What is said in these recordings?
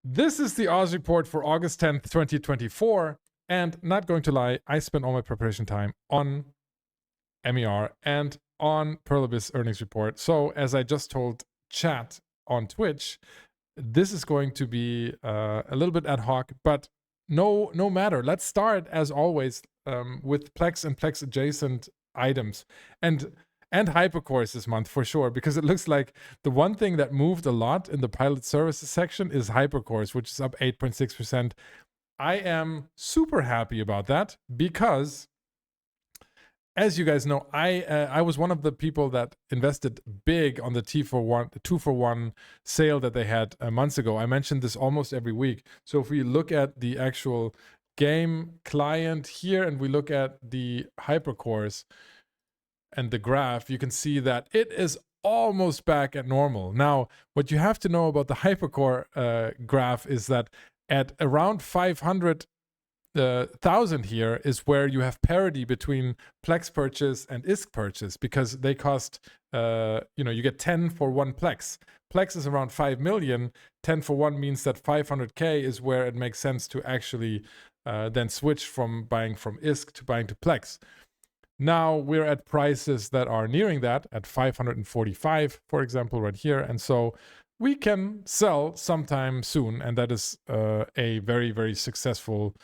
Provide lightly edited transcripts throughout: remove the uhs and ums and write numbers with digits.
This is the Oz report for August 10th, 2024. And not going to lie, I spent all my preparation time on MER and on Perlibis earnings report. So as I just told chat on Twitch, this is going to be a little bit ad hoc, but no matter. Let's start as always with Plex and Plex adjacent items and Hypercores this month for sure, because it looks like the one thing that moved a lot in the pilot services section is Hypercores, which is up 8.6%. I am super happy about that because, as you guys know, I was one of the people that invested big on the 2-for-1 sale that they had months ago. I mentioned this almost every week. So if we look at the actual game client here and we look at the Hypercores and the graph, you can see that it is almost back at normal. Now, what you have to know about the Hypercore graph is that at around 500,000 here is where you have parity between Plex purchase and ISK purchase, because they cost, you get 10 for one Plex. Plex is around 5 million. 10 for 1 means that 500K is where it makes sense to actually then switch from buying from ISK to buying to Plex. Now we're at prices that are nearing that at 545, for example, right here. And so we can sell sometime soon. And that is a very, very successful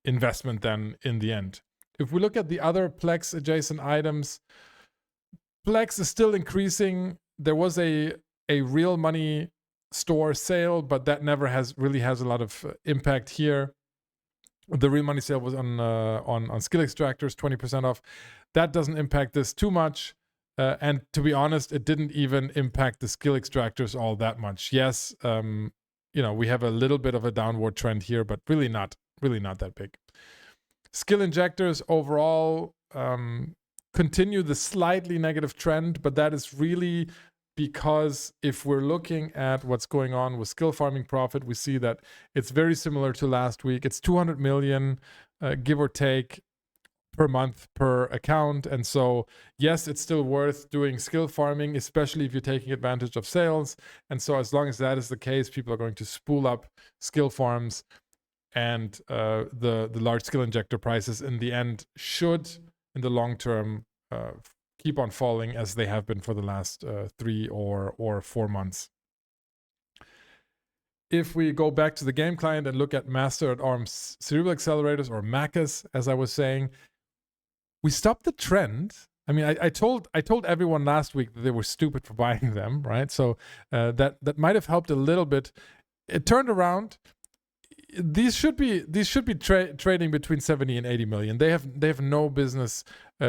investment then in the end. If we look at the other Plex adjacent items, Plex is still increasing. There was a real money store sale, but that never really has a lot of impact here. The real money sale was on skill extractors, 20% off. That doesn't impact this too much. And to be honest, it didn't even impact the skill extractors all that much. Yes, we have a little bit of a downward trend here, but really not that big. Skill injectors overall continue the slightly negative trend, but that is really because if we're looking at what's going on with skill farming profit, we see that it's very similar to last week. It's 200 million, give or take, per month per account. And so, yes, it's still worth doing skill farming, especially if you're taking advantage of sales. And so as long as that is the case, people are going to spool up skill farms, and the large skill injector prices in the end should, in the long term, keep on falling as they have been for the last 3 or 4 months. If we go back to the game client and look at Master at Arms Cerebral Accelerators, or MACAs, as I was saying, we stopped the trend. I mean, I told everyone last week that they were stupid for buying them, right? So that might have helped a little bit. It turned around. These should be trading between 70 and 80 million. They have no business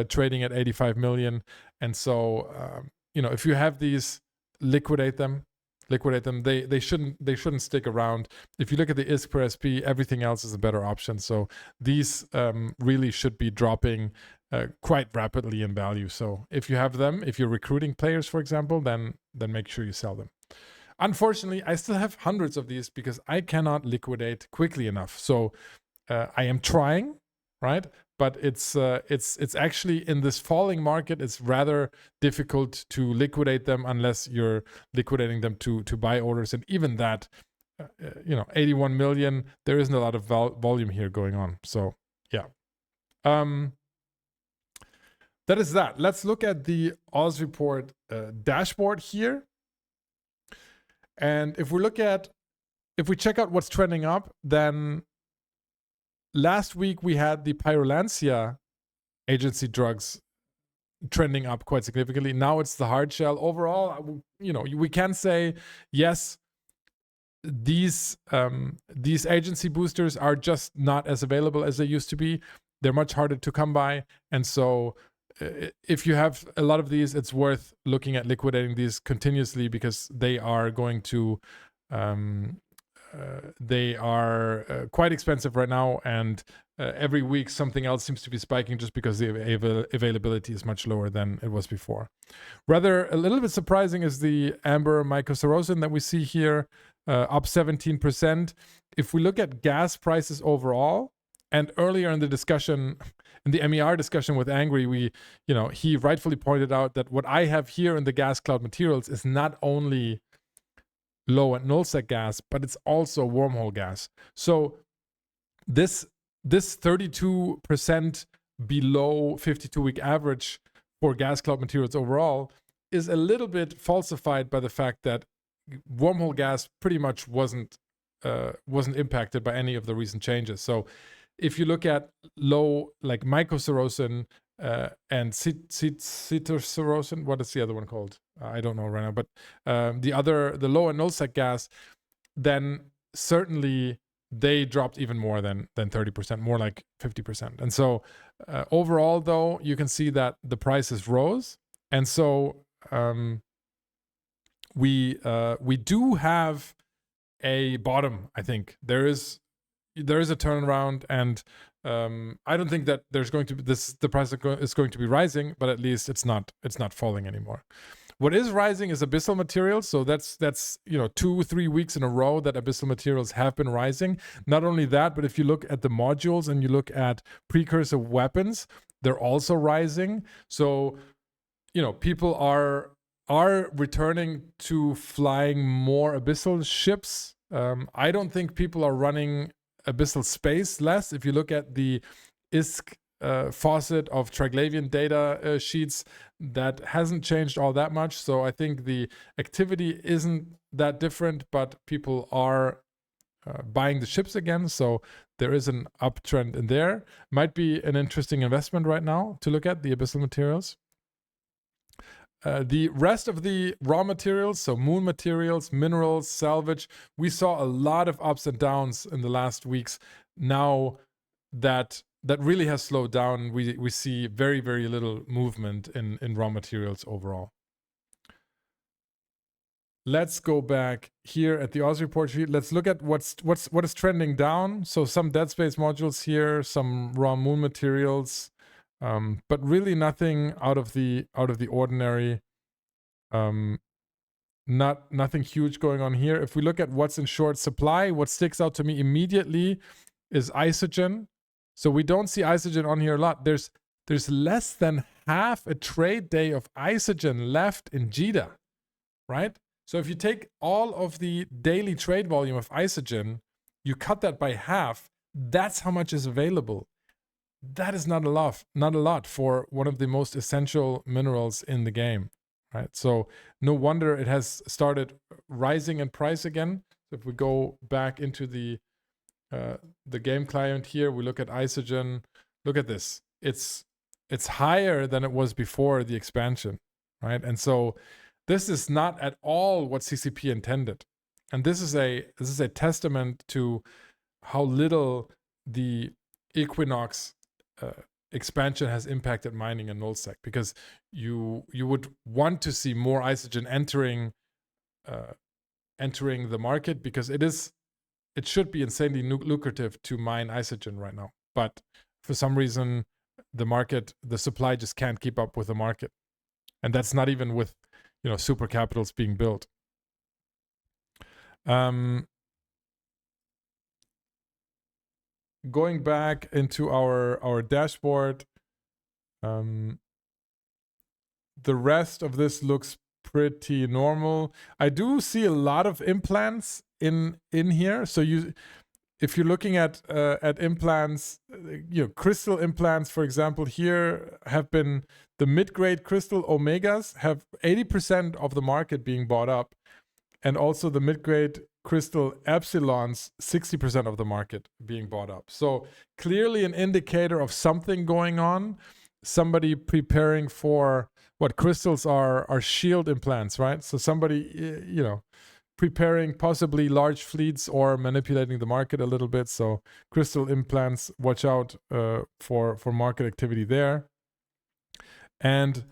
trading at 85 million. And so if you have these, liquidate them. They shouldn't stick around. If you look at the ISK per SP, everything else is a better option. So these really should be dropping quite rapidly in value. So if you have them, if you're recruiting players, for example, then make sure you sell them. Unfortunately, I still have hundreds of these because I cannot liquidate quickly enough. So I am trying, right? But it's actually, in this falling market, it's rather difficult to liquidate them unless you're liquidating them to buy orders. And even that, 81 million, there isn't a lot of volume here going on. So yeah. That is that. Let's look at the Oz report dashboard here. And if we check out what's trending up, then last week we had the Pyrolancia agency drugs trending up quite significantly. Now it's the hard shell. Overall, we can say, yes, these agency boosters are just not as available as they used to be. They're much harder to come by. And so if you have a lot of these, it's worth looking at liquidating these continuously, because they are going to they are quite expensive right now, and every week something else seems to be spiking just because the availability is much lower than it was before. Rather, a little bit surprising is the amber mycosarosin that we see here, up 17%. If we look at gas prices overall, and earlier in the discussion, in the MER discussion with Angry, he rightfully pointed out that what I have here in the gas cloud materials is not only low and null sec gas, but it's also wormhole gas. So this 32% below 52-week average for gas cloud materials overall is a little bit falsified by the fact that wormhole gas pretty much wasn't impacted by any of the recent changes. So if you look at low, like microcerrosin and cetocerrosin, what is the other one called? I don't know right now, but the low and null sec gas, then certainly they dropped even more than 30%, more like 50%. And so overall, though, you can see that the prices rose. And so we do have a bottom. I think there is a turnaround, and I don't think that there's going to be the price is going to be rising, but at least it's not falling anymore. What is rising is abyssal materials. So that's 2-3 weeks in a row that abyssal materials have been rising. Not only that, but if you look at the modules and you look at precursor weapons, they're also rising. So people are returning to flying more abyssal ships. I don't think people are running abyssal space less. If you look at the ISK faucet of Triglavian data sheets, that hasn't changed all that much. So I think the activity isn't that different, but people are buying the ships again. So there is an uptrend in there. Might be an interesting investment right now to look at the abyssal materials. The rest of the raw materials, so moon materials, minerals, salvage, we saw a lot of ups and downs in the last weeks. Now that really has slowed down. We see very, very little movement in raw materials overall. Let's go back here at the Oz report sheet. Let's look at what is trending down. So some dead space modules here, some raw moon materials, but really nothing out of the ordinary. Nothing huge going on here. If we look at what's in short supply, what sticks out to me immediately is Isogen. So we don't see Isogen on here a lot. There's less than half a trade day of Isogen left in JITA, right? So if you take all of the daily trade volume of Isogen, you cut that by half, that's how much is available. That is not a lot for one of the most essential minerals in the game, right? So no wonder it has started rising in price again. So if we go back into the game client here, we look at Isogen. Look at this. It's higher than it was before the expansion, right? And so this is not at all what CCP intended. And this is a testament to how little the Equinox expansion has impacted mining and nullsec, because you would want to see more Isogen entering the market, because it should be insanely lucrative to mine Isogen right now. But for some reason, the supply just can't keep up with the market. And that's not even with, super capitals being built. Going back into our dashboard, the rest of this looks pretty normal. I do see a lot of implants in here. So if you're looking at implants, crystal implants, for example, here have been the mid-grade crystal omegas have 80% of the market being bought up, and also the mid-grade crystal epsilons, 60% of the market being bought up. So clearly an indicator of something going on. Somebody preparing for what crystals are shield implants, right? So somebody, preparing possibly large fleets or manipulating the market a little bit. So crystal implants, watch out for market activity there. And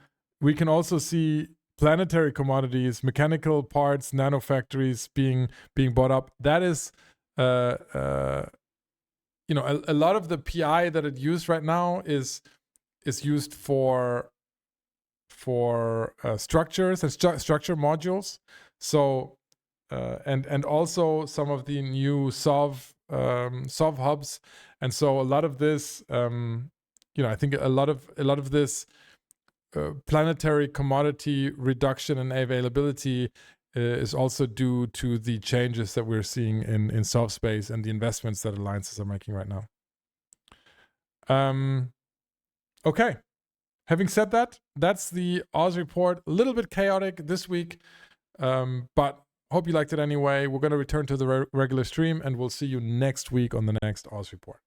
we can also see planetary commodities, mechanical parts, nanofactories being bought up. That is, a lot of the PI that it used right now is used for structures and structure modules. So and also some of the new SOV hubs. And so a lot of this, I think a lot of this planetary commodity reduction in availability is also due to the changes that we're seeing in soft space and the investments that alliances are making right now. Okay. Having said that, that's the Oz report. A little bit chaotic this week, but hope you liked it anyway. We're going to return to the regular stream, and we'll see you next week on the next Oz report.